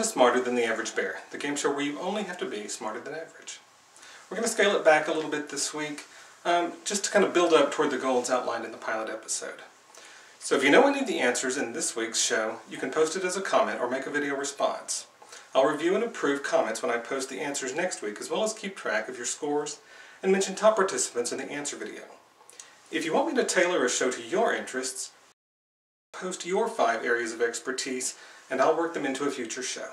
to Smarter Than the Average Bear, the game show where you only have to be smarter than average. We're going to scale it back a little bit this week, just to kind of build up toward the goals outlined in the pilot episode. So if you know any of the answers in this week's show, you can post it as a comment or make a video response. I'll review and approve comments when I post the answers next week, as well as keep track of your scores and mention top participants in the answer video. If you want me to tailor a show to your interests, post your 5 areas of expertise and I'll work them into a future show.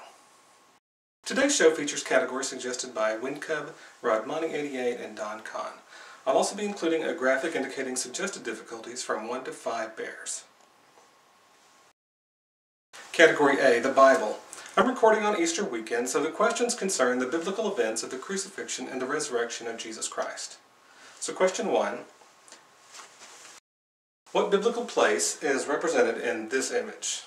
Today's show features categories suggested by Windcub, Rodmoney88, and Don Kahn. I'll also be including a graphic indicating suggested difficulties from 1 to 5 bears. Category A, the Bible. I'm recording on Easter weekend, so the questions concern the biblical events of the crucifixion and the resurrection of Jesus Christ. So question 1, what biblical place is represented in this image?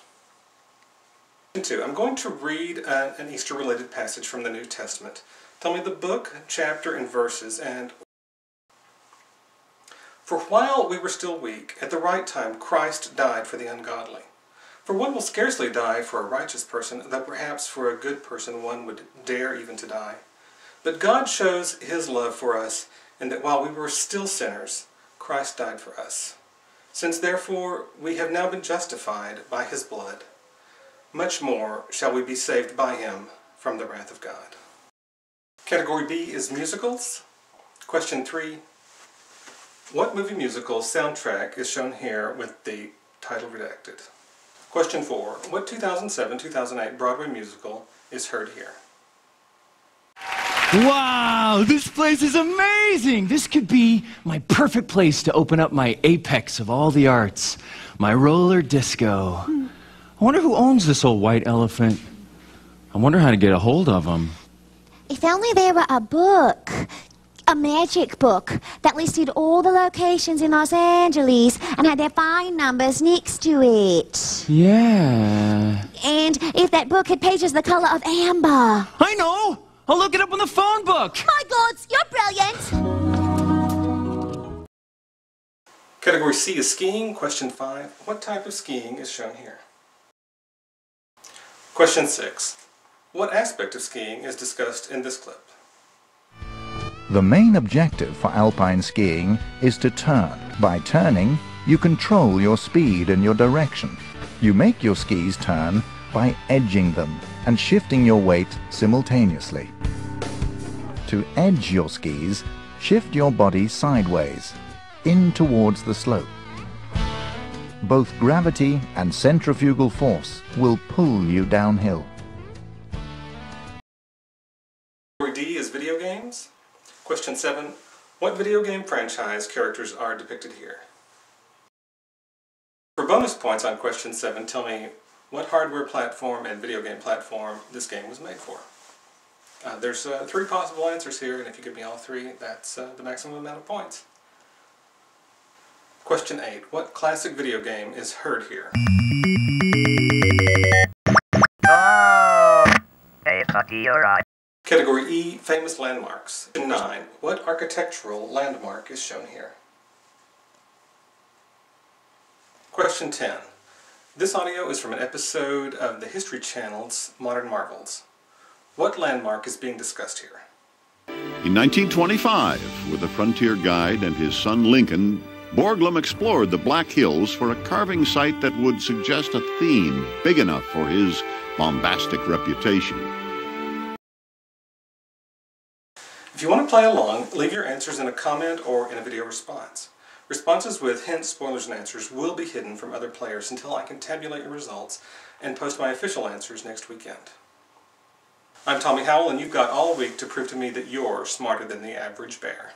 Question 2, I'm going to read an Easter-related passage from the New Testament. Tell me the book, chapter, and verses, and for while we were still weak, at the right time Christ died for the ungodly. For one will scarcely die for a righteous person, though perhaps for a good person one would dare even to die. But God shows His love for us, in that while we were still sinners, Christ died for us. Since therefore we have now been justified by His blood, much more shall we be saved by Him from the wrath of God. Category B is musicals. Question 3. What movie musical soundtrack is shown here with the title redacted? Question 4. What 2007-2008 Broadway musical is heard here? Wow, this place is amazing! This could be my perfect place to open up my apex of all the arts, my roller disco. I wonder who owns this old white elephant. I wonder how to get a hold of him. If only there were a book. A magic book that listed all the locations in Los Angeles and had their phone numbers next to it. Yeah. And if that book had pages the color of amber. I know! I'll look it up on the phone book! My gods, you're brilliant! Category C is skiing. Question 5. What type of skiing is shown here? Question 6. What aspect of skiing is discussed in this clip? The main objective for alpine skiing is to turn. By turning, you control your speed and your direction. You make your skis turn by edging them and shifting your weight simultaneously. To edge your skis, shift your body sideways, in towards the slope. Both gravity and centrifugal force will pull you downhill. Category D is video games. Question 7. What video game franchise characters are depicted here? For bonus points on question 7, tell me what hardware platform and video game platform this game was made for. There's 3 possible answers here, and if you give me all 3, that's the maximum amount of points. Question 8. What classic video game is heard here? Oh, hey, Pucky, you're right. Category E, famous landmarks. Question 9. What architectural landmark is shown here? Question 10. This audio is from an episode of the History Channel's Modern Marvels. What landmark is being discussed here? In 1925, with a frontier guide and his son Lincoln, Borglum explored the Black Hills for a carving site that would suggest a theme big enough for his bombastic reputation. If you want to play along, leave your answers in a comment or in a video response. Responses with hints, spoilers, and answers will be hidden from other players until I can tabulate your results and post my official answers next weekend. I'm Tommy Howell, and you've got all week to prove to me that you're smarter than the average bear.